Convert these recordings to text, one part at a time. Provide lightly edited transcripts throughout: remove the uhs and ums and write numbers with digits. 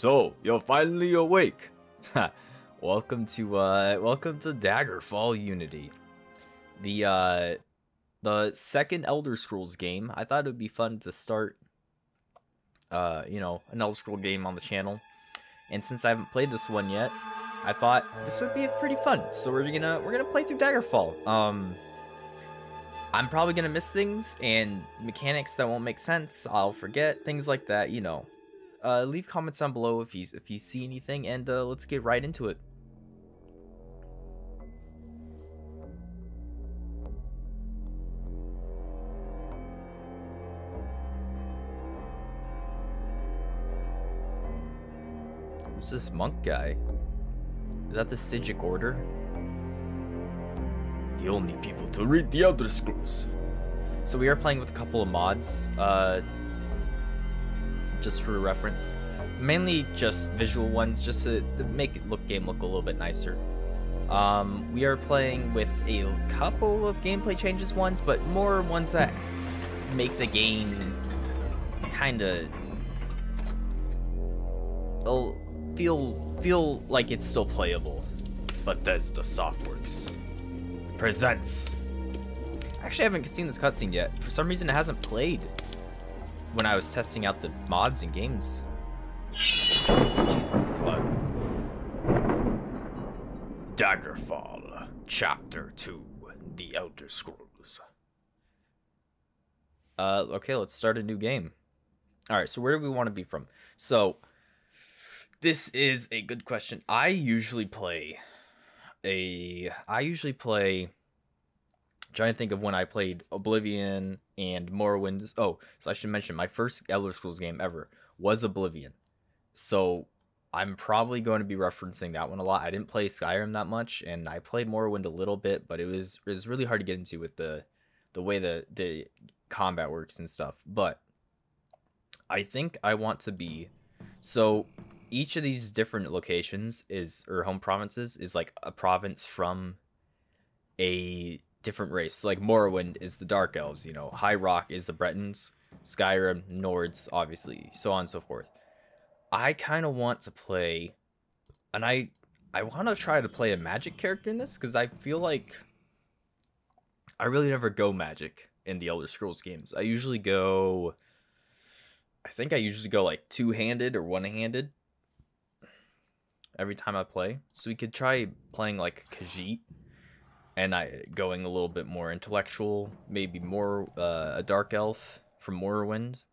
So, you're finally awake. welcome to Daggerfall Unity. The second Elder Scrolls game. I thought it would be fun to start an Elder Scroll game on the channel. And since I haven't played this one yet, I thought this would be pretty fun. So we're gonna play through Daggerfall. I'm probably gonna miss things and mechanics that won't make sense. I'll forget things like that, you know. Leave comments down below if you see anything, and let's get right into it. Who's this monk guy? Is that the Sigic Order? The only people to read the Elder Scrolls. So we are playing with a couple of mods, just for reference. Mainly just visual ones, just to make it game look a little bit nicer. We are playing with a couple of gameplay changes ones, but more ones that make the game kinda feel like it's still playable. Bethesda Softworks presents. Actually, I haven't seen this cutscene yet. For some reason, it hasn't played when I was testing out the mods and games. Jesus, it's loud. Daggerfall, Chapter 2, The Elder Scrolls. Okay, let's start a new game. Alright, so where do we want to be from? So, this is a good question. I usually play... trying to think of when I played Oblivion and Morrowind's. Oh, so I should mention my first Elder Scrolls game ever was Oblivion. So I'm probably going to be referencing that one a lot. I didn't play Skyrim that much, and I played Morrowind a little bit, but it was really hard to get into with the way the combat works and stuff. But I think I want to be, so each of these different locations or home provinces is like a province from a different race. So like Morrowind is the Dark Elves, you know, High Rock is the Bretons, Skyrim, Nords, obviously, so on and so forth. I kind of want to play, and I want to try to play a magic character in this, because I feel like I really never go magic in the Elder Scrolls games. I usually go like two-handed or one-handed every time I play. So we could try playing like Khajiit, and going a little bit more intellectual, maybe more a dark elf from Morrowind.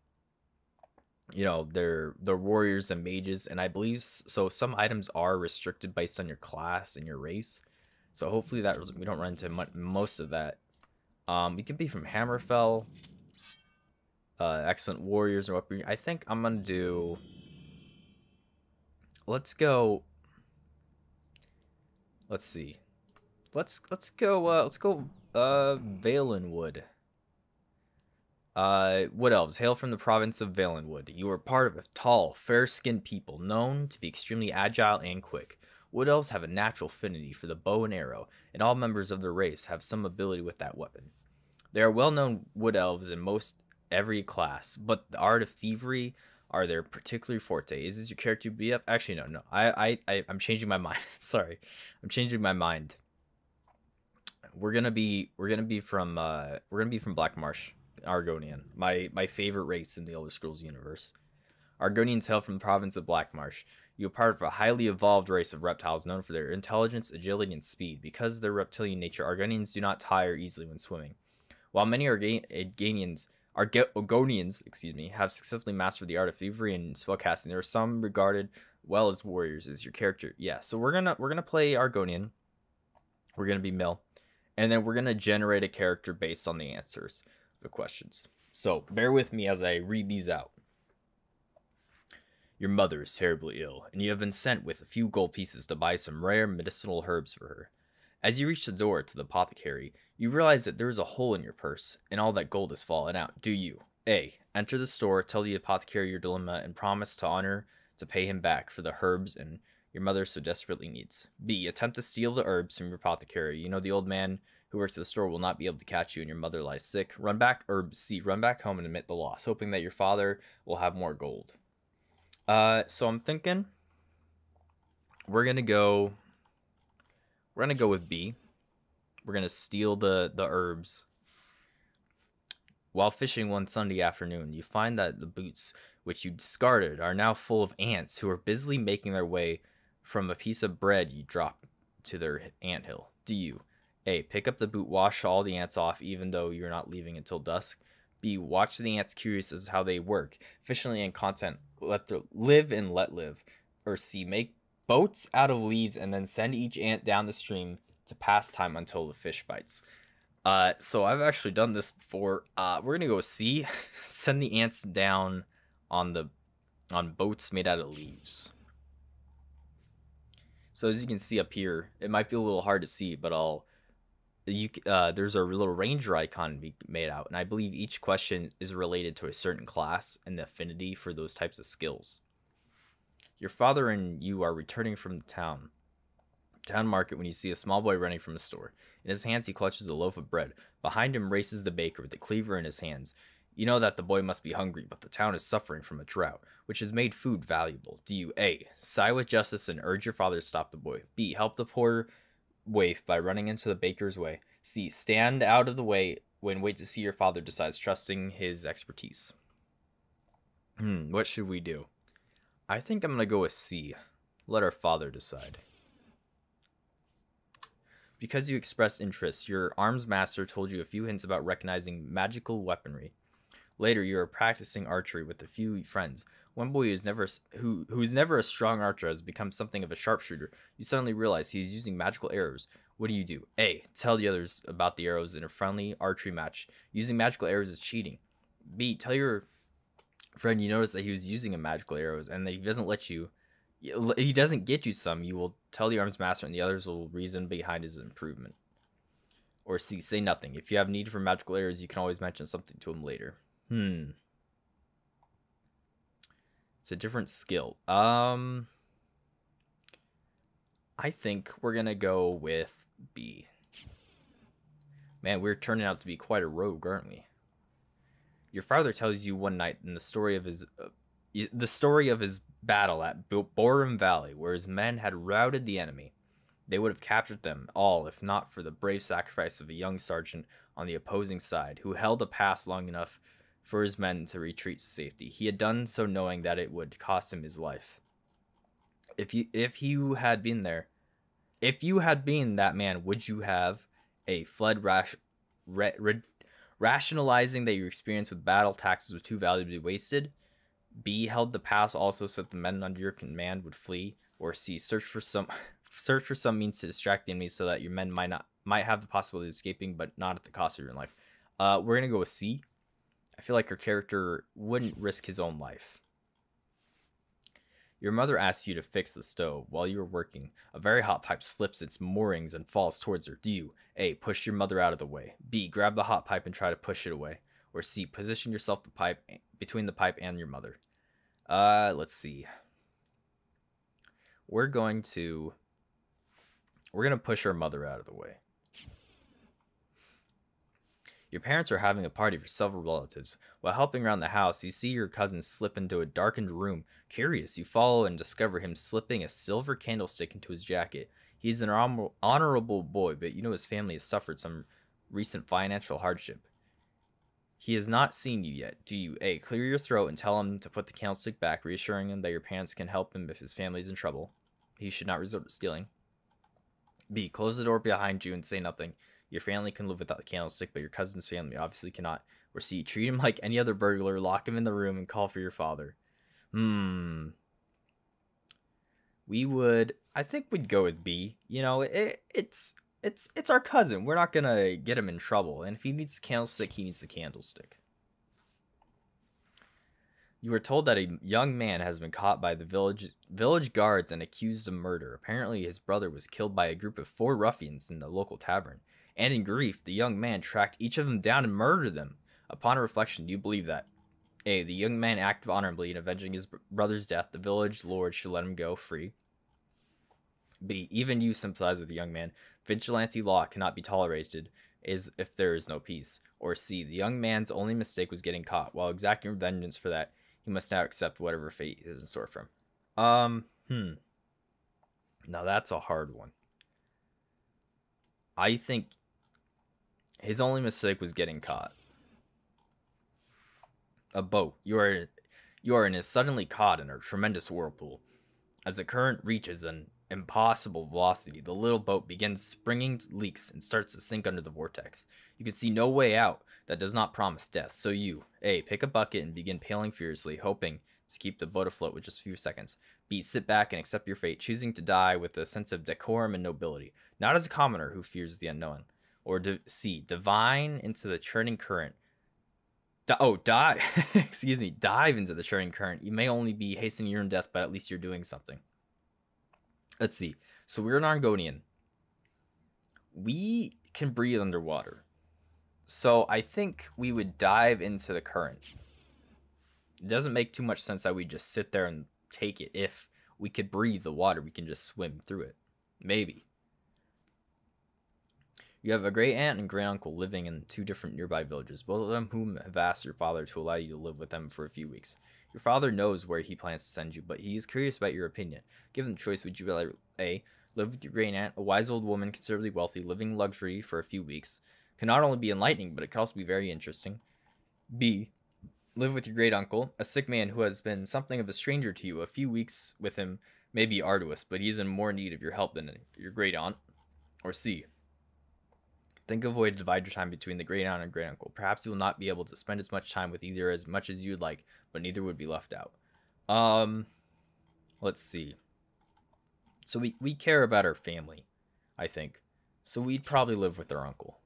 You know, they're warriors and mages, and I believe so. Some items are restricted based on your class and your race, so hopefully that we don't run into most of that. We could be from Hammerfell. Excellent warriors or weaponry. I think I'm gonna do. Let's go. Let's see. Let's go Valenwood. Wood Elves hail from the province of Valenwood. You are part of a tall, fair-skinned people known to be extremely agile and quick. Wood Elves have a natural affinity for the bow and arrow, and all members of their race have some ability with that weapon. There are well-known Wood Elves in most every class, but the art of thievery are their particular forte. Is this your character BF? Actually, no. I'm changing my mind. Sorry, I'm changing my mind. We're gonna be from Black Marsh, Argonian, my favorite race in the Elder Scrolls universe. Argonians hail from the province of Black Marsh. You are part of a highly evolved race of reptiles known for their intelligence, agility, and speed. Because of their reptilian nature, Argonians do not tire easily when swimming. While many Argonians, have successfully mastered the art of thievery and spellcasting, there are some regarded well as warriors. Is your character? Yeah. So we're gonna play Argonian. We're gonna be Mill, and then we're gonna generate a character based on the answers the questions. So bear with me as I read these out. Your mother is terribly ill, and you have been sent with a few gold pieces to buy some rare medicinal herbs for her. As you reach the door to the apothecary, you realize that there is a hole in your purse, and all that gold has fallen out. Do you? A. Enter the store, tell the apothecary your dilemma, and promise to honor to pay him back for the herbs and your mother so desperately needs. B. Attempt to steal the herbs from your apothecary. You know the old man who works at the store will not be able to catch you and your mother lies sick. Run back home and admit the loss, hoping that your father will have more gold. So I'm thinking we're gonna go. We're gonna go with B. We're gonna steal the herbs. While fishing one Sunday afternoon, you find that the boots which you discarded are now full of ants who are busily making their way from a piece of bread you drop to their anthill. Do you A. Pick up the boot, wash all the ants off even though you're not leaving until dusk? B. Watch the ants curious as how they work, efficiently and content, live and let live. Or C. Make boats out of leaves and then send each ant down the stream to pass time until the fish bites. So I've actually done this before. We're gonna go with C. Send the ants down on boats made out of leaves. So as you can see up here, it might be a little hard to see, but there's a little ranger icon made out, and I believe each question is related to a certain class and the affinity for those types of skills. Your father and you are returning from the town market when you see a small boy running from a store. In his hands he clutches a loaf of bread. Behind him races the baker with the cleaver in his hands. You know that the boy must be hungry, but the town is suffering from a drought, which has made food valuable. Do you A. Side with justice and urge your father to stop the boy? B. Help the poor waif by running into the baker's way? C. Stand out of the way when wait to see your father decides, trusting his expertise? What should we do? I think I'm going to go with C. Let our father decide. Because you expressed interest, your arms master told you a few hints about recognizing magical weaponry. Later, you are practicing archery with a few friends. One boy who's never a strong archer has become something of a sharpshooter. You suddenly realize he is using magical arrows. What do? A. Tell the others about the arrows in a friendly archery match. Using magical arrows is cheating. B. Tell your friend you notice that he was using a magical arrows and that he doesn't get you some. You will tell the arms master and the others will reason behind his improvement. Or C. Say nothing. If you have need for magical arrows, you can always mention something to him later. It's a different skill. I think we're gonna go with B. Man, we're turning out to be quite a rogue, aren't we? Your father tells you one night in the story of his battle at Borum Valley, where his men had routed the enemy. They would have captured them all if not for the brave sacrifice of a young sergeant on the opposing side, who held a pass long enough for his men to retreat to safety. He had done so knowing that it would cost him his life. If you had been that man, would you have A. Fled rationalizing that your experience with battle taxes was too valuable to be wasted? B. Held the pass also so that the men under your command would flee? Or C. Search for some means to distract the enemy so that your men might have the possibility of escaping, but not at the cost of your life? We're gonna go with C. I feel like our character wouldn't risk his own life. Your mother asks you to fix the stove. While you are working, a very hot pipe slips its moorings and falls towards her. Do you A. Push your mother out of the way? B. Grab the hot pipe and try to push it away? Or C. Position yourself between the pipe and your mother? Let's see. We're gonna push our mother out of the way. Your parents are having a party for several relatives. While helping around the house, you see your cousin slip into a darkened room. Curious, you follow and discover him slipping a silver candlestick into his jacket. He's an honorable boy, but you know his family has suffered some recent financial hardship. He has not seen you yet. Do you A. Clear your throat and tell him to put the candlestick back, reassuring him that your parents can help him if his family is in trouble? He should not resort to stealing. B. Close the door behind you and say nothing. Your family can live without the candlestick, but your cousin's family obviously cannot. Or C. Treat him like any other burglar, lock him in the room, and call for your father. I think we'd go with B. You know, it's our cousin. We're not gonna get him in trouble. And if he needs the candlestick, he needs the candlestick. You are told that a young man has been caught by the village guards and accused of murder. Apparently, his brother was killed by a group of 4 ruffians in the local tavern. And in grief, the young man tracked each of them down and murdered them. Upon reflection, do you believe that A. The young man acted honorably in avenging his brother's death. The village lord should let him go free. B. Even you sympathize with the young man. Vigilante law cannot be tolerated if there is no peace. Or C. The young man's only mistake was getting caught. While exacting vengeance for that, He must now accept whatever fate is in store for him. Now that's a hard one. I think his only mistake was getting caught. A boat. You are in is suddenly caught in a tremendous whirlpool. As the current reaches an impossible velocity, the little boat begins springing leaks and starts to sink under the vortex. You can see no way out that does not promise death, so you, A, pick a bucket and begin paddling furiously, hoping to keep the boat afloat with just a few seconds. B, sit back and accept your fate, choosing to die with a sense of decorum and nobility, not as a commoner who fears the unknown. Or C, divine into the churning current. Dive excuse me, dive into the churning current. You may only be hastening your own death, but at least you're doing something. Let's see. So we're an Argonian. We can breathe underwater. So I think we would dive into the current. It doesn't make too much sense that we just sit there and take it. If we could breathe the water, we can just swim through it. Maybe. You have a great aunt and great uncle living in 2 different nearby villages, both of them whom have asked your father to allow you to live with them for a few weeks. Your father knows where he plans to send you, but he is curious about your opinion. Given the choice, would you rather A, live with your great aunt, a wise old woman, considerably wealthy, living in luxury for a few weeks? Can not only be enlightening, but it can also be very interesting. B, live with your great uncle, a sick man who has been something of a stranger to you. A few weeks with him may be arduous, but he is in more need of your help than your great aunt. Or C, think of a way to divide your time between the great aunt and great uncle. Perhaps you will not be able to spend as much time with either as much as you'd like, but neither would be left out. Let's see. So we care about our family, I think. So we'd probably live with our uncle.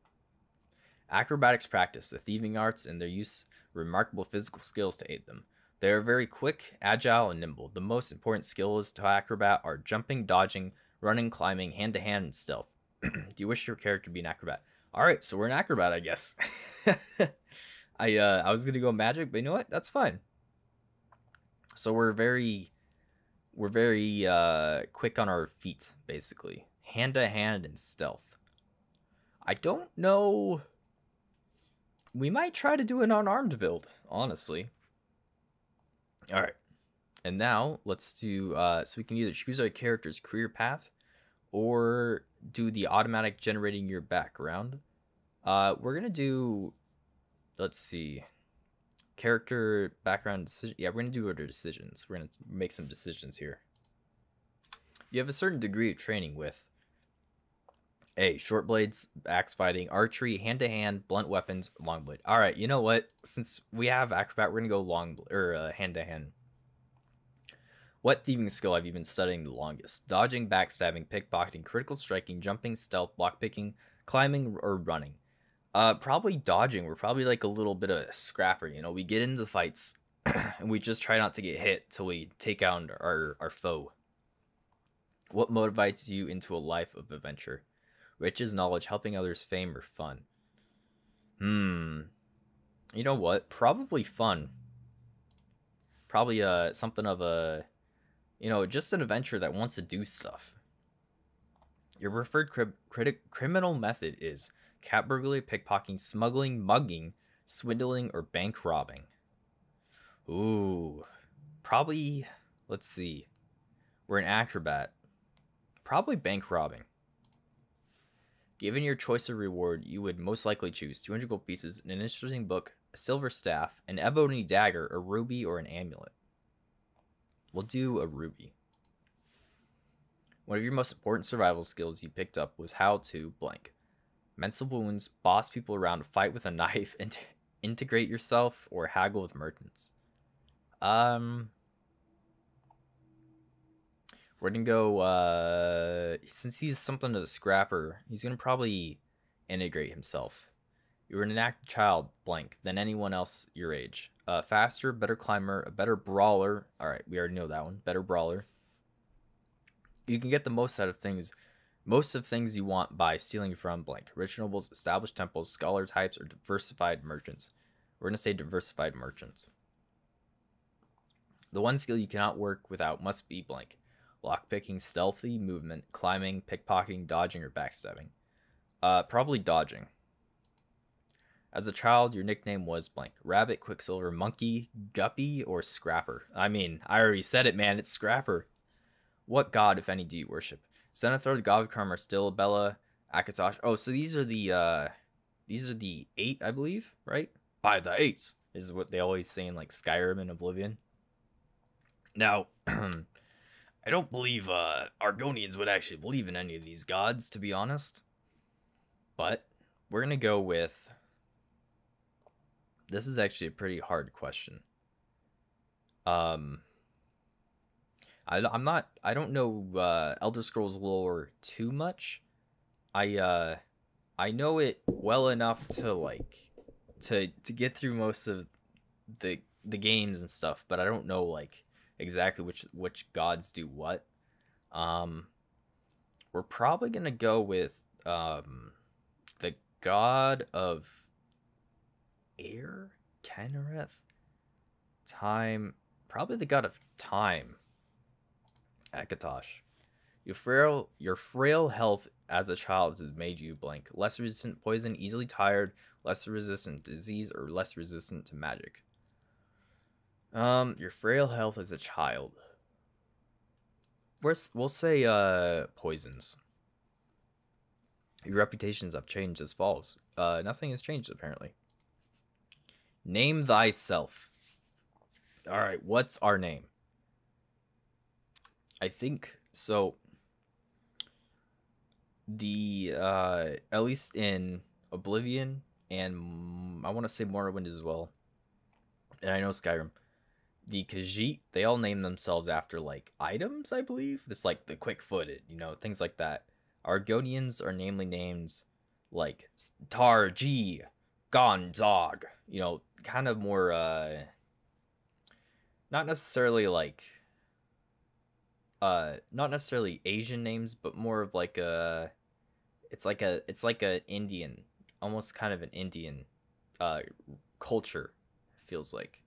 Acrobatics practice, the thieving arts, and their use remarkable physical skills to aid them. They are very quick, agile, and nimble. The most important skills to acrobat are jumping, dodging, running, climbing, hand-to-hand, and stealth. Do you wish your character to be an acrobat? All right, so we're an acrobat, I guess. I was gonna go magic, but you know what? That's fine. So we're very quick on our feet, basically. Hand to hand and stealth. I don't know. We might try to do an unarmed build, honestly. All right, and now let's do. So we can either choose our character's career path, or do the automatic generating your background. We're gonna do, let's see, character background decision. Yeah, we're gonna do our decisions. We're gonna make some decisions here. You have a certain degree of training with A, short blades, axe fighting, archery, hand-to-hand, blunt weapons, long blade. All right, you know what? Since we have acrobat, we're gonna go hand-to-hand. What thieving skill have you been studying the longest? Dodging, backstabbing, pickpocketing, critical striking, jumping, stealth, lockpicking, climbing, or running? Probably dodging. We're probably like a little bit of a scrapper, you know? We get into the fights, and we just try not to get hit till we take out our foe. What motivates you into a life of adventure? Riches, knowledge, helping others, fame, or fun? You know what? Probably fun. Probably something of a... You know, just an adventure that wants to do stuff. Your preferred criminal method is cat burglary, pickpocketing, smuggling, mugging, swindling, or bank robbing. Ooh. Probably, let's see. We're an acrobat. Probably bank robbing. Given your choice of reward, you would most likely choose 200 gold pieces, an interesting book, a silver staff, an ebony dagger, a ruby, or an amulet. We'll do a ruby. One of your most important survival skills you picked up was how to blank. Mental wounds, boss people around, fight with a knife, and integrate yourself, or haggle with merchants. We're gonna go, since he's something of a scrapper, he's gonna probably integrate himself. You're an active child, blank, than anyone else your age. Faster, better climber, a better brawler. Alright, we already know that one. Better brawler. You can get the most out of things, most of things you want by stealing from blank. Rich nobles, established temples, scholar types, or diversified merchants. We're going to say diversified merchants. The one skill you cannot work without must be blank. Lockpicking, stealthy movement, climbing, pickpocketing, dodging, or backstabbing. Probably dodging. As a child, your nickname was blank. Rabbit, Quicksilver, Monkey, Guppy, or Scrapper? I mean, I already said it, man. It's Scrapper. What god, if any, do you worship? Zenithar, the god of karma, still Bella, Akatosh. Oh, so these are the 8, I believe, right? By the 8s is what they always say in like Skyrim and Oblivion. Now, I don't believe Argonians would actually believe in any of these gods, to be honest. But we're gonna go with. This is actually a pretty hard question. I don't know Elder Scrolls lore too much. I know it well enough to like to get through most of the games and stuff, but I don't know like exactly which gods do what. We're probably gonna go with the god of air, Kenrith, time, probably the god of time, Akatosh. Your frail health as a child has made you blank. Less resistant to poison, easily tired, less resistant to disease, or less resistant to magic. Your frail health as a child. We'll say poisons. Your reputations have changed as follows. Nothing has changed apparently. Name thyself. All right, what's our name? I think so. The at least in Oblivion and I want to say Morrowind as well, and I know Skyrim, the Khajiit, they all name themselves after like items, I believe. It's like the quick-footed, things like that. Argonians are namely named like Tarji, Gonzog, kind of more not necessarily like not necessarily Asian names, but more of like it's like a Indian, almost kind of an Indian culture, feels like.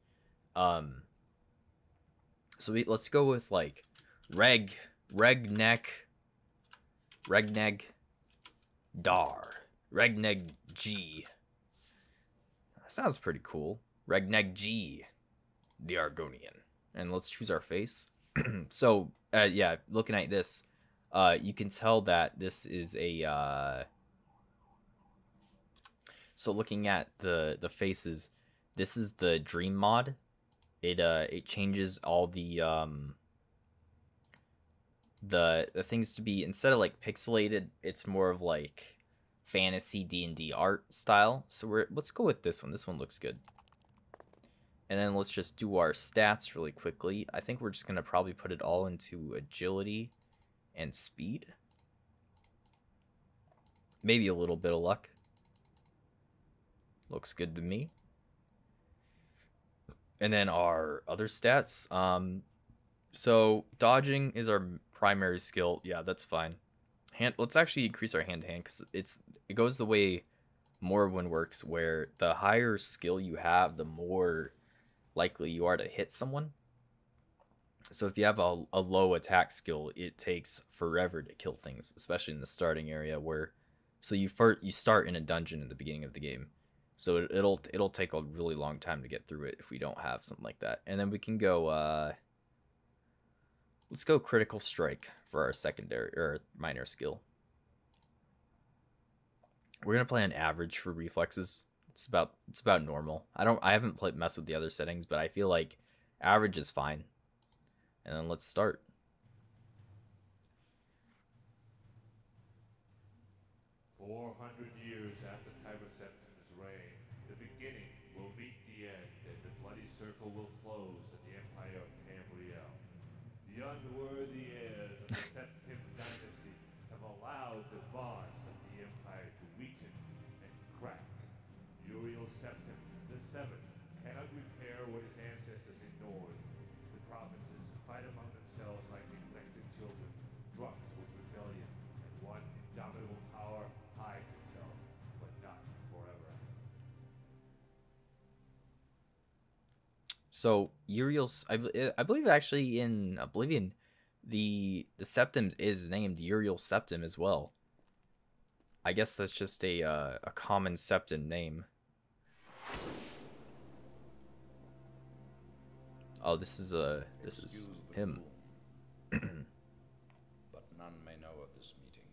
So let's go with like Regneg, Dar, Regneg G. That sounds pretty cool. Regneg G, the Argonian. And let's choose our face. So, yeah, looking at this, you can tell that this is a... So looking at the faces, this is the Dream mod. It changes all the things to be, instead of like pixelated, it's more of like fantasy D&D art style. So let's go with this one. This one looks good. And then let's just do our stats really quickly. I think we're just going to probably put it all into agility and speed. Maybe a little bit of luck. Looks good to me. And then our other stats. So dodging is our primary skill. Yeah, that's fine. Let's actually increase our hand-to-hand because it goes the way Morrowind works, where the higher skill you have, the more likely you are to hit someone. So if you have a low attack skill, it takes forever to kill things, especially in the starting area you start in a dungeon at the beginning of the game. So it'll take a really long time to get through it if we don't have something like that. And then we can go let's go critical strike for our secondary or minor skill. We're going to play an average for reflexes. It's about normal. I haven't messed with the other settings, but I feel like average is fine. And then let's start. "400 years after Tiber Septim's reign, the beginning will meet the end, and the bloody circle will close in the empire of Tamriel. The unworthy heirs of the Septim dynasty have allowed the bonds of the empire to weaken and crack. Uriel Septim the Seventh cannot repair what his ancestors ignored. The provinces fight among themselves like neglected children, drunk with rebellion, and one indomitable power hides itself, but not forever." So Uriel's, I believe actually in Oblivion, the Septim is named Uriel Septim as well. I guess that's just a common Septim name. Oh, this is him. But none may know of this meeting.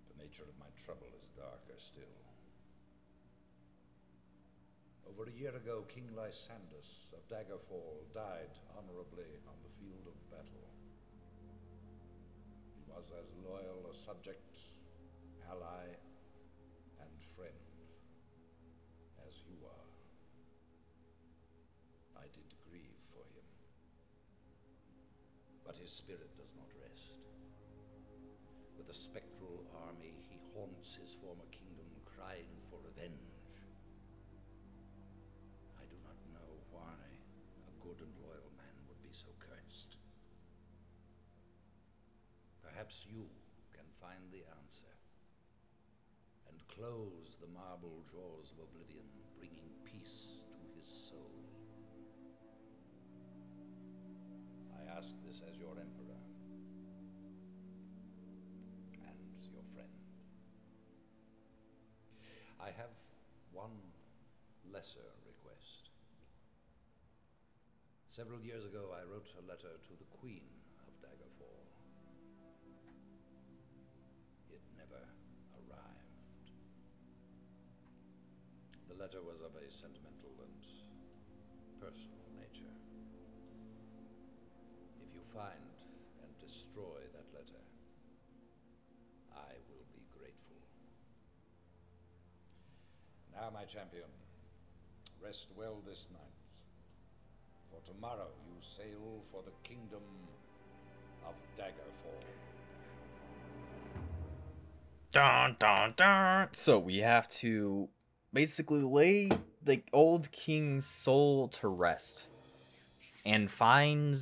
The nature of my trouble is darker still. Over a year ago, King Lysandus of Daggerfall died honorably on the field of battle. He was as loyal a subject, ally, and friend as you are. I did grieve for him. But his spirit does not rest. With a spectral army, he haunts his former kingdom, crying for revenge. I do not know why a good and loyal man would be so cursed. Perhaps you can find the answer and close the marble jaws of oblivion, bringing peace to his soul. I ask this as your emperor and your friend. I have one lesser request. Several years ago, I wrote a letter to the Queen of Daggerfall. It never arrived. The letter was of a sentimental and personal nature. If you find and destroy that letter, I will be grateful. Now, my champion, rest well this night, for tomorrow you sail for the kingdom of Daggerfall. Dun, dun, dun. So we have to basically lay the old king's soul to rest and find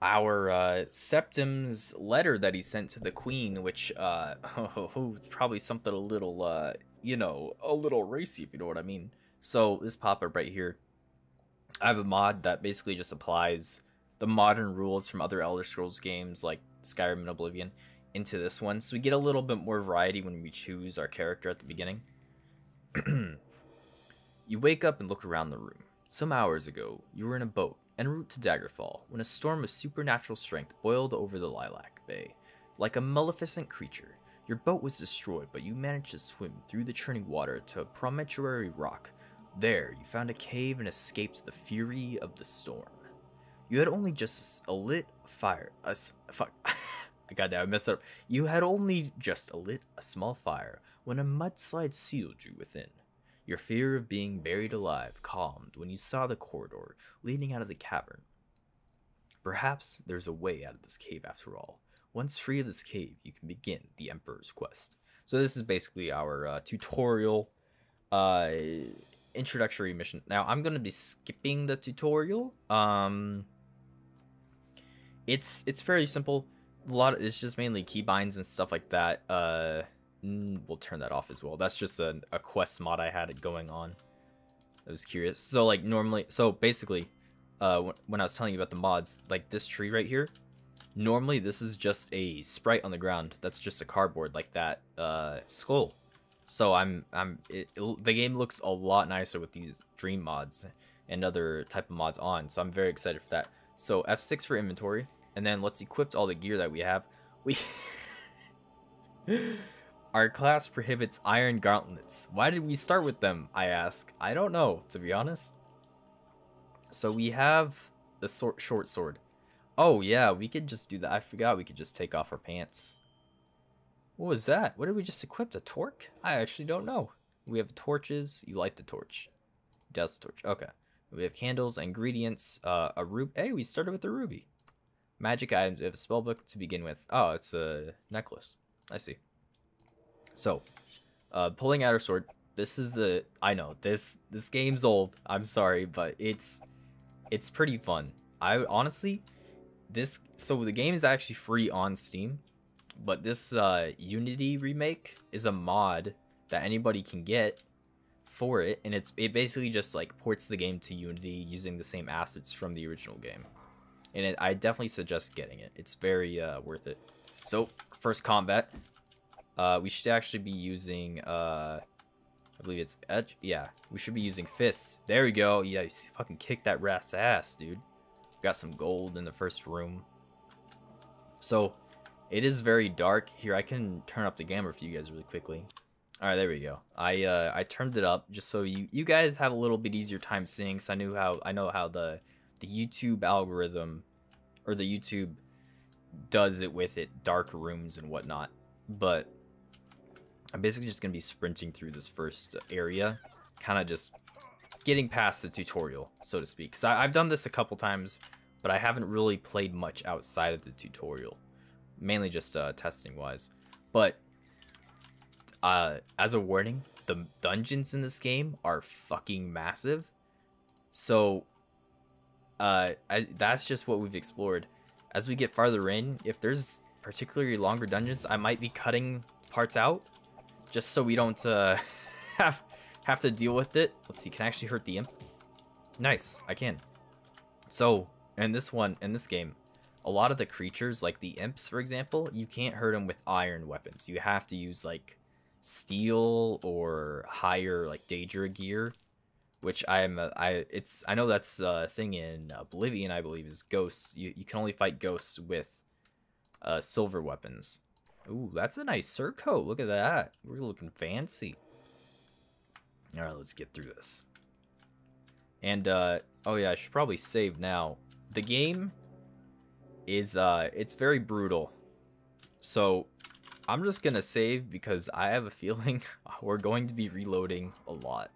our Septim's letter that he sent to the queen, which it's probably something a little you know, a little racy, if you know what I mean. So this pop-up right here, I have a mod that basically just applies the modern rules from other Elder Scrolls games like Skyrim and Oblivion into this one, so we get a little bit more variety when we choose our character at the beginning. You wake up and look around the room. Some hours ago, you were in a boat en route to Daggerfall when a storm of supernatural strength boiled over the Lilac Bay. Like a maleficent creature, your boat was destroyed, but you managed to swim through the churning water to a promontory rock. There, you found a cave and escaped the fury of the storm. You had only just a lit fire. Fuck. I messed up. You had only just lit a small fire when a mudslide sealed you within. Your fear of being buried alive calmed when you saw the corridor leading out of the cavern. Perhaps there's a way out of this cave after all. Once free of this cave, you can begin the Emperor's quest. So this is basically our tutorial introductory mission. Now I'm gonna be skipping the tutorial. It's fairly simple. It's just mainly keybinds and stuff like that. We'll turn that off as well. That's just a quest mod I had it going on. I was curious. So like normally, so basically, when I was telling you about the mods, like this tree right here, normally this is just a sprite on the ground. That's just a cardboard like that skull. So the game looks a lot nicer with these dream mods and other type of mods on. So I'm very excited for that. So F6 for inventory, and then let's equip all the gear that we have. Our class prohibits iron gauntlets. Why did we start with them, I ask? I don't know, to be honest. So we have the short sword. Oh yeah, we could just do that. I forgot we could just take off our pants. What was that? What did we just equip? A torch? I actually don't know. We have torches. You light the torch. Douse the torch. Okay. We have candles, ingredients, a ruby. Hey, we started with the ruby. Magic items. We have a spellbook to begin with. Oh, it's a necklace. I see. So, pulling out our sword. This is the. I know this game's old. I'm sorry, but it's pretty fun. I honestly, so the game is actually free on Steam, but this Unity remake is a mod that anybody can get for it, and it basically just like ports the game to Unity using the same assets from the original game, and I definitely suggest getting it. It's very worth it. So first combat, we should actually be using I believe it's edge. Yeah, we should be using fists. There we go. Yeah, you fucking kick that rat's ass, dude. Got some gold in the first room. So, it is very dark. Here, I can turn up the gamma for you guys really quickly. Alright, there we go. I turned it up just so you guys have a little bit easier time seeing, because I know how the YouTube algorithm, or the YouTube does it with it, dark rooms and whatnot. But I'm basically just going to be sprinting through this first area, kind of just getting past the tutorial, so to speak. Because I've done this a couple times, but I haven't really played much outside of the tutorial. Mainly just testing wise. But as a warning, the dungeons in this game are fucking massive. So that's just what we've explored. As we get farther in, if there's particularly longer dungeons, I might be cutting parts out just so we don't have to deal with it. Let's see, can I actually hurt the imp? Nice, I can. So in this game, a lot of the creatures, like the imps for example, you can't hurt them with iron weapons. You have to use like steel or higher like Daedra gear, which I know that's a thing in Oblivion, I believe, is ghosts. You can only fight ghosts with silver weapons. Ooh, that's a nice surcoat. Look at that. We're looking fancy. All right, let's get through this. And oh yeah, I should probably save now. The game is it's very brutal. So I'm just gonna save because I have a feeling we're going to be reloading a lot.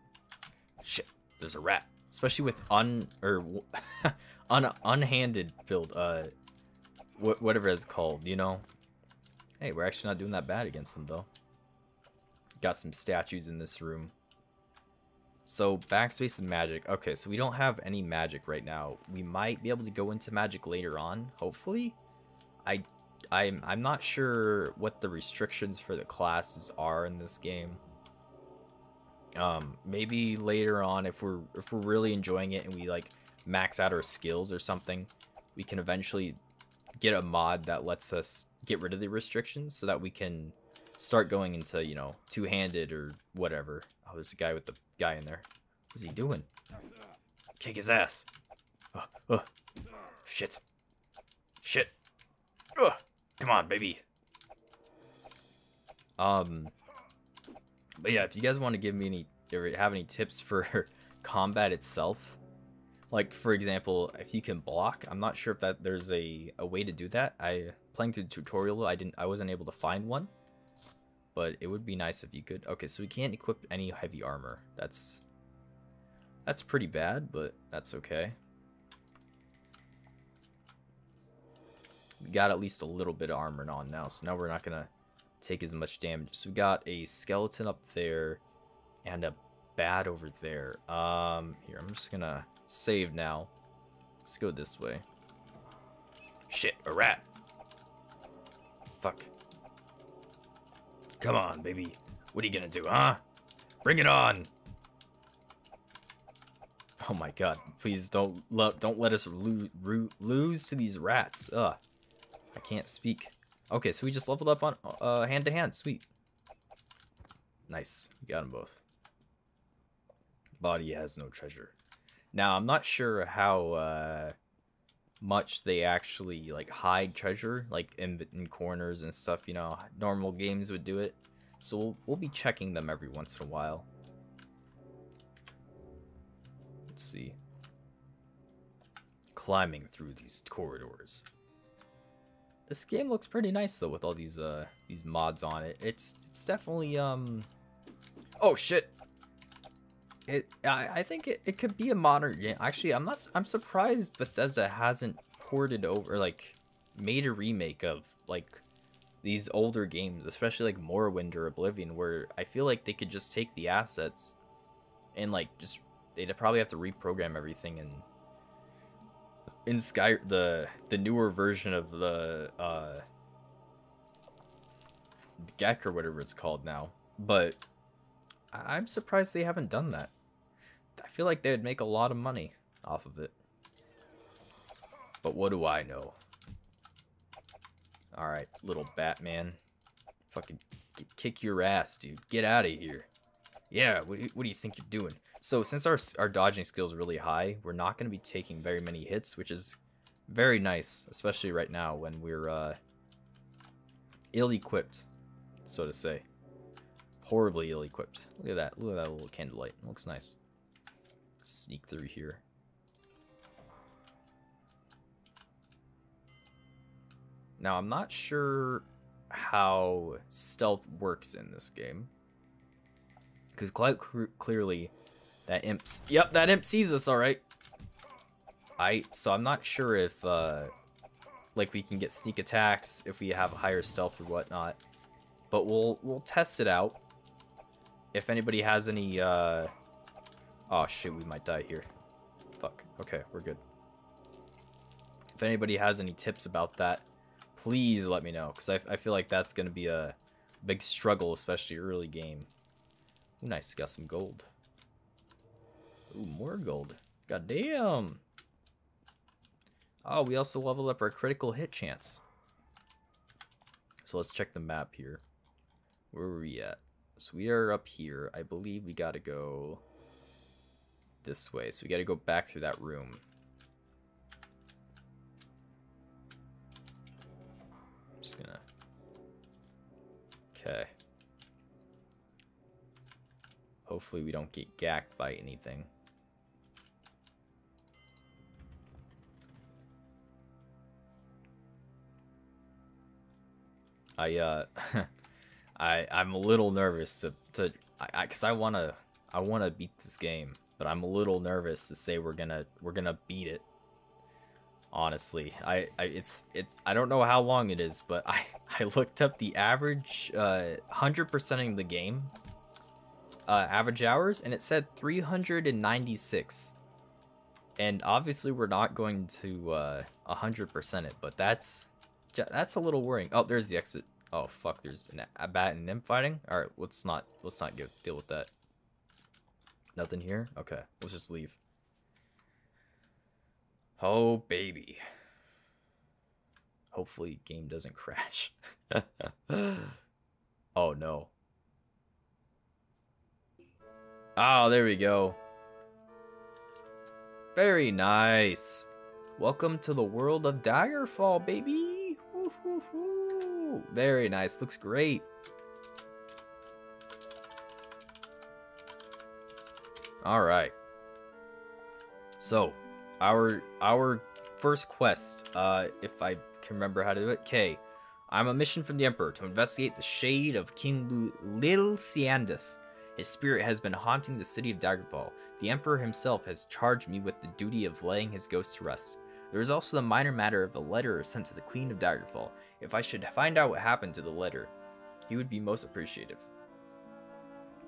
Shit, there's a rat, especially with unhanded build, whatever it's called, you know. Hey, we're actually not doing that bad against them though. Got some statues in this room. So backspace and magic. Okay, so we don't have any magic right now. We might be able to go into magic later on, hopefully. I'm not sure what the restrictions for the classes are in this game. Maybe later on, if we're really enjoying it and we like max out our skills or something, we can eventually get a mod that lets us get rid of the restrictions so that we can start going into, you know, two-handed or whatever. Oh, there's a guy with the guy in there. What's he doing? Kick his ass. Shit. Shit. Come on, baby. But yeah, if you guys want to give me any, or have any tips for combat itself, like for example, if you can block, I'm not sure if there's a way to do that. Playing through the tutorial, I wasn't able to find one, but it would be nice if you could. Okay, so we can't equip any heavy armor. That's pretty bad, but that's okay. We got at least a little bit of armor on now, so now we're not gonna take as much damage. So we got a skeleton up there and a bat over there. Here, I'm just gonna save now. Let's go this way. Shit, a rat. Fuck. Come on, baby. What are you gonna do, huh? Bring it on. Oh my god, please don't let us lose to these rats. Ugh. I can't speak. Okay, so we just leveled up on hand to hand. Sweet. Nice. We got them both. Body has no treasure. Now, I'm not sure how much they actually like hide treasure, like in corners and stuff, you know. Normal games would do it. So we'll be checking them every once in a while. Let's see. Climbing through these corridors. This game looks pretty nice though with all these mods on it. It's definitely oh shit. I think it could be a modern game. Actually, I'm surprised Bethesda hasn't ported over, like made a remake of like these older games, especially like Morrowind or Oblivion, where I feel like they could just take the assets and like just they'd probably have to reprogram everything and in the newer version of the Gek or whatever it's called now. But I'm surprised they haven't done that. I feel like they would make a lot of money off of it. But what do I know? Alright, little Batman. Fucking kick your ass, dude. Get out of here. Yeah, what do you think you're doing? So since our dodging skill is really high, we're not going to be taking very many hits, which is very nice, especially right now when we're ill-equipped, so to say. Horribly ill-equipped. Look at that. Look at that little candlelight. It looks nice. Sneak through here. Now, I'm not sure how stealth works in this game. Because quite clearly, that imp's... Yep, that imp sees us, alright. So I'm not sure if, like, we can get sneak attacks if we have higher stealth or whatnot. But we'll test it out. If anybody has any, Oh, shit, we might die here. Fuck. Okay, we're good. If anybody has any tips about that, please let me know. Because I feel like that's going to be a big struggle, especially early game. Ooh, nice. Got some gold. Ooh, more gold. God damn. Oh, we also leveled up our critical hit chance. So let's check the map here. Where were we at? So we are up here. I believe we gotta go this way. So we gotta go back through that room. I'm just gonna... Okay. Hopefully we don't get gacked by anything. I'm a little nervous because I wanna beat this game, but I'm a little nervous to say we're gonna beat it. Honestly, I don't know how long it is, but I looked up the average 100%ing the game average hours, and it said 396. And obviously we're not going to 100% it, but that's a little worrying. Oh, there's the exit. Oh fuck, there's a bat and nymph fighting. All right, let's not deal with that. Nothing here. Okay, let's just leave. Oh baby. Hopefully game doesn't crash. Oh no. Oh, there we go. Very nice. Welcome to the world of Daggerfall, baby. Woo, woo, woo. Very nice. Looks great. All right. So, our first quest, if I can remember how to do it. Okay. I'm a mission from the Emperor to investigate the shade of King Lil Ciandus. His spirit has been haunting the city of Daggerfall. The Emperor himself has charged me with the duty of laying his ghost to rest. There is also the minor matter of the letter sent to the Queen of Daggerfall. If I should find out what happened to the letter, he would be most appreciative.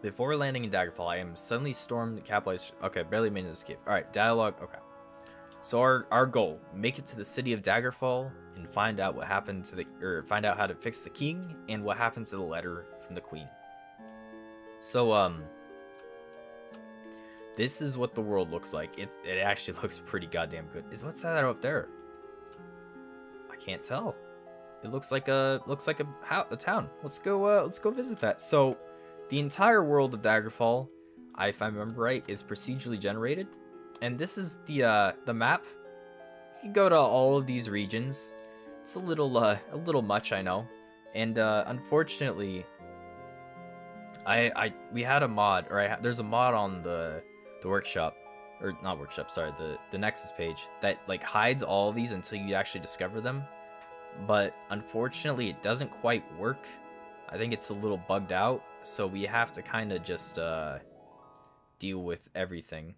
Before landing in Daggerfall, I am suddenly stormed the capital. Okay, barely made an escape. Alright, dialogue. Okay. So our goal, make it to the city of Daggerfall and find out what happened to find out how to fix the king and what happened to the letter from the queen. So, this is what the world looks like. It actually looks pretty goddamn good. What's that up there? I can't tell. It looks like a town. Let's go visit that. So, the entire world of Daggerfall, if I remember right, is procedurally generated, and this is the map. You can go to all of these regions. It's a little much, I know, and unfortunately, we had a mod, or there's a mod on the workshop, or not workshop, sorry, the Nexus page that like hides all of these until you actually discover them. But unfortunately, it doesn't quite work. I think it's a little bugged out, so we have to kind of just deal with everything.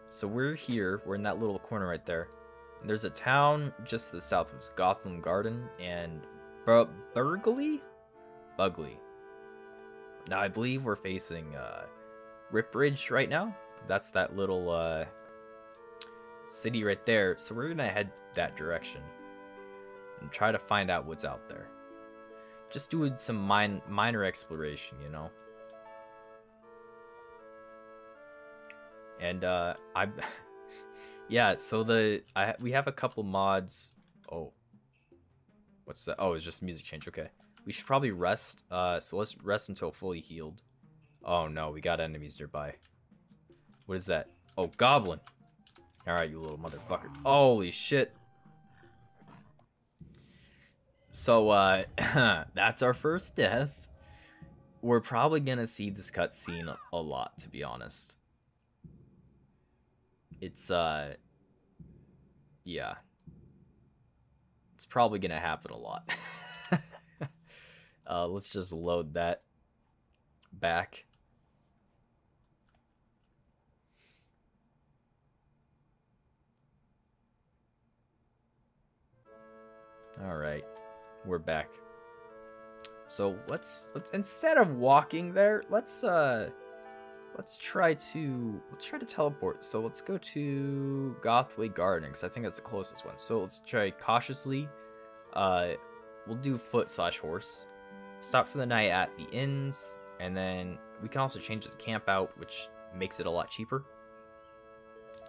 So we're here. We're in that little corner right there. And there's a town just to the south of Gotham Garden and Bugley. Now I believe we're facing Ripridge right now. That's that little city right there. So we're gonna head that direction and try to find out what's out there. Just doing some minor exploration, you know. And yeah, so we have a couple mods. Oh, what's that? Oh, it's just music change. Okay, we should probably rest. So let's rest until fully healed. Oh no, we got enemies nearby. What is that? Oh, goblin. Alright, you little motherfucker. Holy shit. So, that's our first death. We're probably gonna see this cutscene a lot, to be honest. It's, yeah. It's probably gonna happen a lot. Let's just load that back. Alright, we're back. So let's instead of walking there, let's try to teleport. So let's go to Gothway Garden, because I think that's the closest one. So let's try cautiously. We'll do foot/horse. Stop for the night at the inns, and then we can also change the camp out, which makes it a lot cheaper.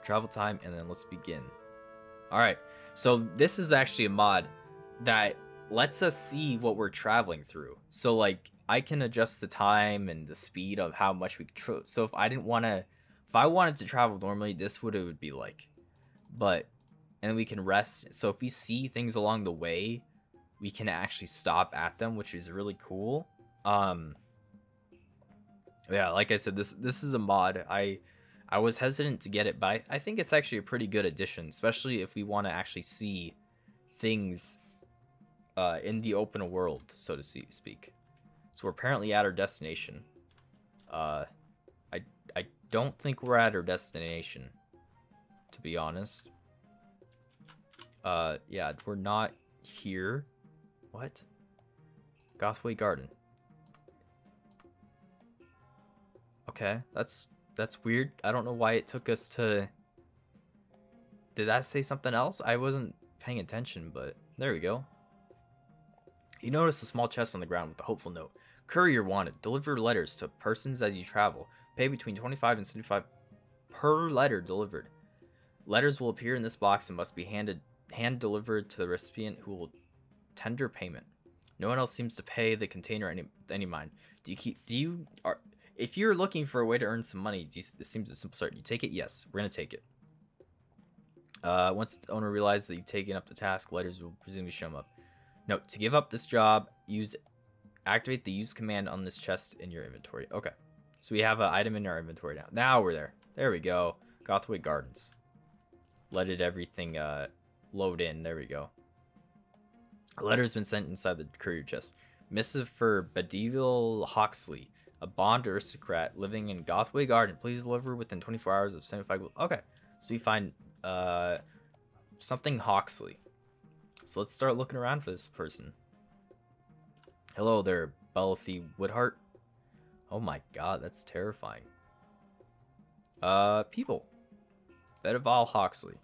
Travel time, and then let's begin. Alright, so this is actually a mod that lets us see what we're traveling through. So like I can adjust the time and the speed of how much we can so if I wanted to travel normally, this would it would be like. And we can rest. So if we see things along the way, we can actually stop at them, which is really cool. Yeah, like I said, this is a mod. I was hesitant to get it, but I think it's actually a pretty good addition, especially if we want to actually see things in the open world, so to speak. So we're apparently at our destination. I don't think we're at our destination, to be honest. Yeah, we're not here. What? Gothway Garden. Okay, that's weird. I don't know why it took us to... Did that say something else? I wasn't paying attention, but there we go. You notice a small chest on the ground with a hopeful note. Courier wanted. Deliver letters to persons as you travel. Pay between 25 and 75 per letter delivered. Letters will appear in this box and must be hand-delivered to the recipient, who will tender payment. No one else seems to pay the container any mind. If you're looking for a way to earn some money, this seems a simple start. You take it? Yes, we're gonna take it. Once the owner realizes that you've taken up the task, letters will presumably show up. Note, to give up this job, activate the use command on this chest in your inventory. Okay, so we have an item in our inventory now. Now we're there. There we go. Gothway Gardens. Let everything load in. There we go. A letter's been sent inside the courier chest. Missive for Bedevil Hawksley, a Bond aristocrat living in Gothway Garden. Please deliver within 24 hours of 75 gold. Okay, so we find something Hawksley. So let's start looking around for this person. Hello there, Belothy Woodhart. Oh my god, that's terrifying. People. Bedevil Hawksley.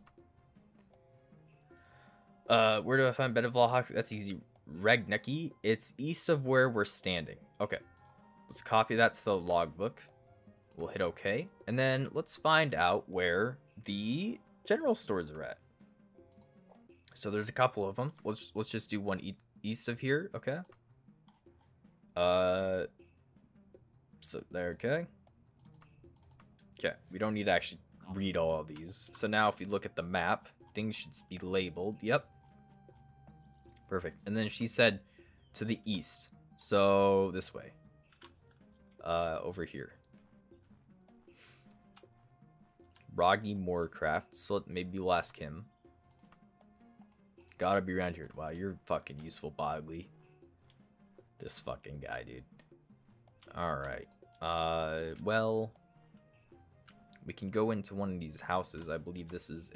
Where do I find Bedevil Hawksley? That's easy. Regnecki. It's east of where we're standing. Okay. Let's copy that to the logbook. We'll hit OK. And then let's find out where the general stores are at. So there's a couple of them. Let's just do one east of here. Okay. So there. Okay. Okay. We don't need to actually read all of these. So now if you look at the map, things should be labeled. Yep. Perfect. And then she said to the east. So this way. Over here. Rodney Moorcraft. So maybe we'll ask him. Gotta be around here. Wow, you're fucking useful, Bogley. This fucking guy, dude. Alright. Well, we can go into one of these houses. I believe this is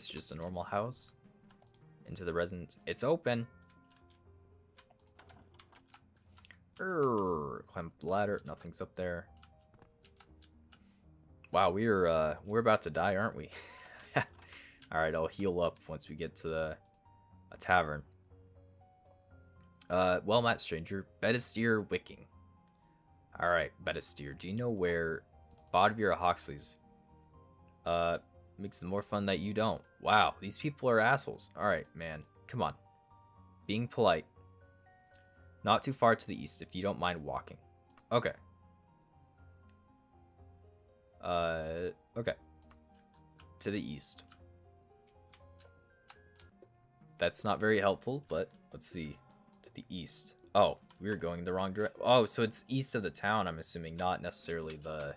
just a normal house. Into the residence. It's open. Climb up the ladder. Nothing's up there. Wow, we're about to die, aren't we? Alright, I'll heal up once we get to a tavern. Well met, stranger. Bedestier Wicking. Alright, Bedestier. Do you know where Bodvira Hawksley's? Makes it more fun that you don't. Wow, these people are assholes. Alright, man. Come on. Being polite. Not too far to the east, if you don't mind walking. Okay. Okay. To the east. That's not very helpful, but let's see. To the east. Oh, we're going the wrong direction. Oh, so it's east of the town, I'm assuming, not necessarily where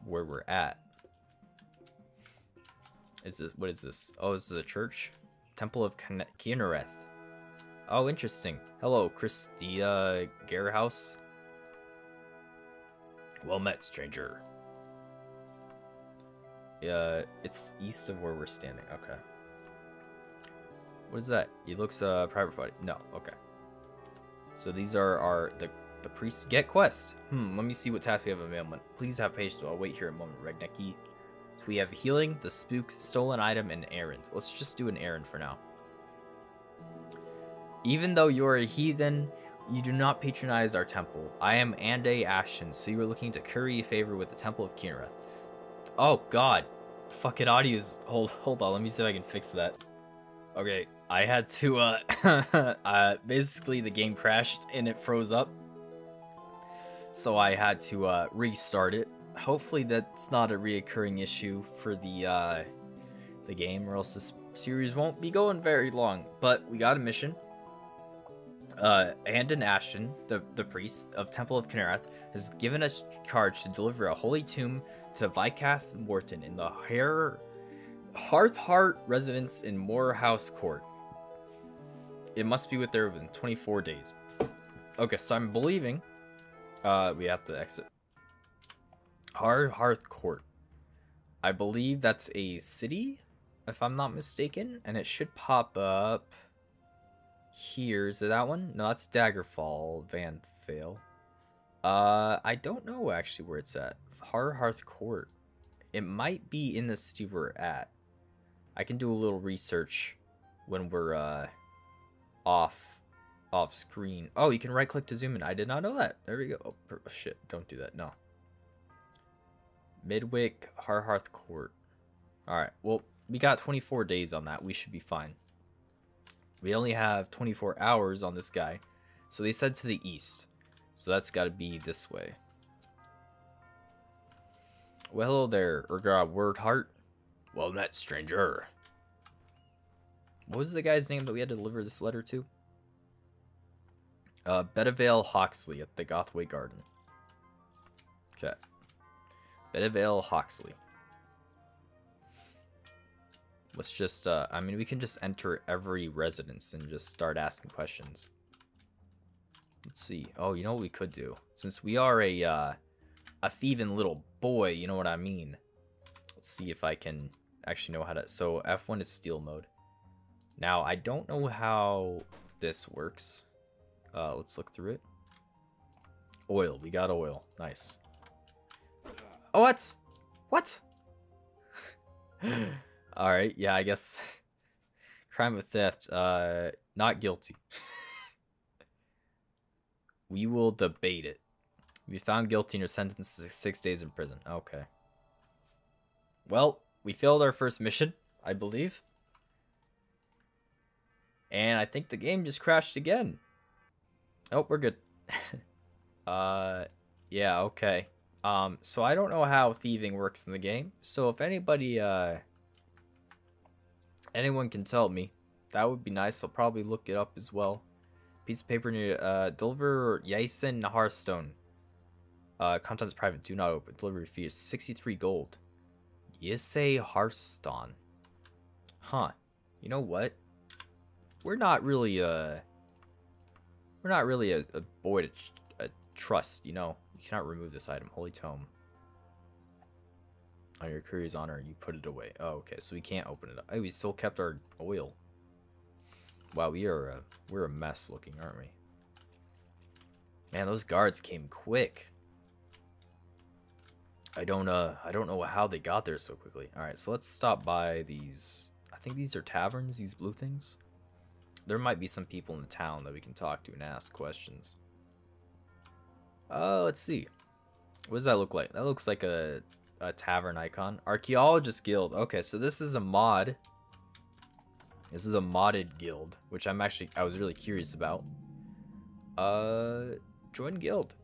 we're at. What is this? Oh, this is a church? Temple of Kinnereth. Oh, interesting. Hello, Christia Garehouse. Well met, stranger. Yeah, it's east of where we're standing. Okay. What is that? He looks private party. No, okay. So these are the priests. Get quest. Let me see what task we have available. Please have patience. I'll wait here a moment, Regneki. So we have healing, the spook, stolen item, and errand. Let's just do an errand for now. Even though you're a heathen, you do not patronize our temple. I am Ande Ashton, so you are looking to curry favor with the Temple of Kinnereth. Oh god. Fucking audio's hold on, let me see if I can fix that. Okay, I had to basically the game crashed and it froze up. So I had to restart it. Hopefully that's not a reoccurring issue for the game, or else this series won't be going very long. But we got a mission. Andon Ashton, the priest of Temple of Kinnereth, has given us charge to deliver a holy tomb to Viscath Morton in the Hearthheart residence in Moorhouse Court. It must be within 24 days. Okay, so I'm believing we have to exit. Hearth Court. I believe that's a city, if I'm not mistaken, and it should pop up here. Is it that one? No, that's Daggerfall, Van Vale. I don't know actually where it's at. Hearth Court. It might be in the city we're at. I can do a little research when we're off screen. Oh, you can right click to zoom in. I did not know that. There we go. Oh shit, don't do that. No. Midwick, Hearth Court. Alright, well, we got 24 days on that. We should be fine. We only have 24 hours on this guy. So they said to the east. So that's got to be this way. Well, hello there, Urgar Wordheart. Well met, stranger. What was the guy's name that we had to deliver this letter to? Bedivale Hawksley at the Gothway Garden. Okay. Bedivale Hawksley. Let's just, I mean, we can just enter every residence and just start asking questions. Let's see. Oh, you know what we could do? Since we are a thieving little boy, you know what I mean? Let's see if I can actually know how to... So, F1 is steal mode. Now, I don't know how this works. Let's look through it. Oil. We got oil. Nice. Oh, what? What? Alright, yeah, I guess. Crime of theft. Not guilty. We will debate it. We found guilty and are sentenced to 6 days in prison. Okay. Well, we failed our first mission, I believe. And I think the game just crashed again. Oh, we're good. Yeah, okay. So I don't know how thieving works in the game. So if anybody, anyone can tell me, that would be nice. I'll probably look it up as well. Piece of paper near, deliver Yason Hearthstone. Contents private, do not open. Delivery fee is 63 gold. Yisei Hearthstone. Huh. You know what? We're not really a boy to trust, you know. You cannot remove this item. Holy Tome. On your courier's honor, you put it away. Oh, okay, so we can't open it up. Oh, we still kept our oil. Wow, we're a mess looking, aren't we? Man, those guards came quick. I don't know how they got there so quickly. All right, so let's stop by these. I think these are taverns, these blue things. There might be some people in the town that we can talk to and ask questions. Let's see. What does that look like? That looks like a tavern icon. Archaeologist Guild. Okay, so this is a mod. This is a modded guild, which I was really curious about. Join guild.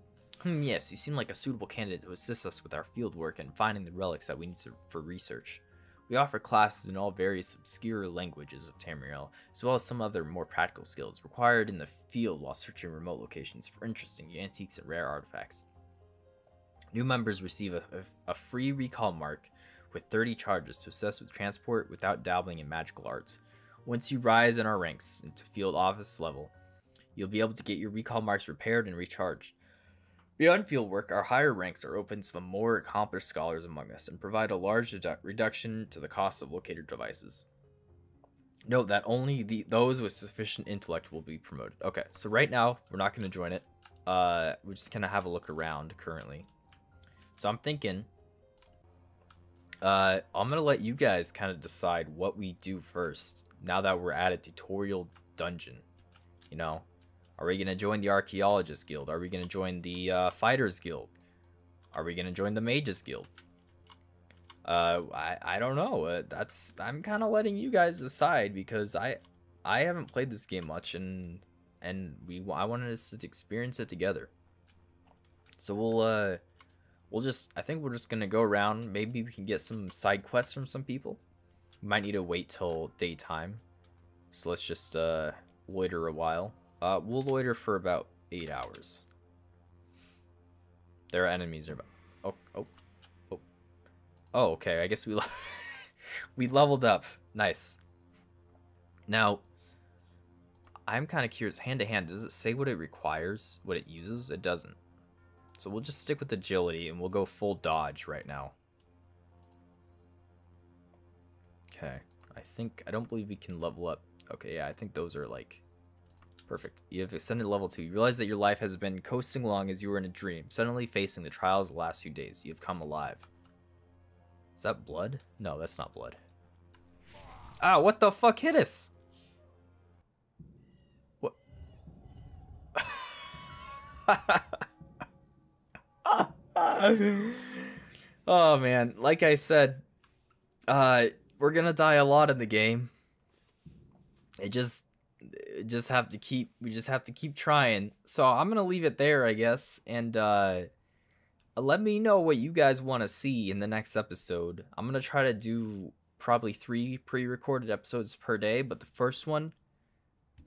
Yes, you seem like a suitable candidate to assist us with our field work and finding the relics that we need for research. We offer classes in all various obscure languages of Tamriel, as well as some other more practical skills required in the field while searching remote locations for interesting antiques and rare artifacts. New members receive a free recall mark with 30 charges to assist with transport without dabbling in magical arts. Once you rise in our ranks into field office level, you'll be able to get your recall marks repaired and recharged. Beyond field work, our higher ranks are open to the more accomplished scholars among us and provide a large reduction to the cost of locator devices. Note that only those with sufficient intellect will be promoted. Okay, so right now, we're not going to join it. We're just going to have a look around currently. So I'm thinking, I'm going to let you guys kind of decide what we do first, now that we're at a tutorial dungeon, you know? Are we going to join the Archaeologist Guild? Are we going to join the Fighters Guild? Are we going to join the Mages Guild? I don't know. I'm kind of letting you guys decide because I haven't played this game much and I wanted us to experience it together. So I think we're just going to go around. Maybe we can get some side quests from some people. We might need to wait till daytime. So let's just loiter a while. We'll loiter for about 8 hours. There are enemies nearby. Oh, okay. I guess we we leveled up. Nice. Now, I'm kind of curious. Hand to hand, does it say what it requires? What it uses? It doesn't. So we'll just stick with agility and we'll go full dodge right now. Okay. I don't believe we can level up. Okay, yeah, I think those are like perfect. You have ascended level 2. You realize that your life has been coasting along as you were in a dream, suddenly facing the trials of the last few days. You have come alive. Is that blood? No, that's not blood. Ah, what the fuck hit us? What? Oh man, like I said, we're gonna die a lot in the game. We just have to keep trying. So I'm gonna leave it there, I guess, and let me know what you guys want to see in the next episode. I'm gonna try to do probably 3 pre-recorded episodes per day, but the first one,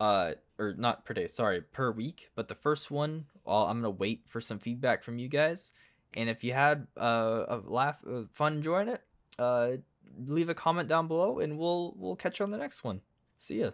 or not per day, sorry, per week. But the first one, I'm gonna wait for some feedback from you guys. And if you had fun enjoying it, leave a comment down below, and we'll catch you on the next one. See ya.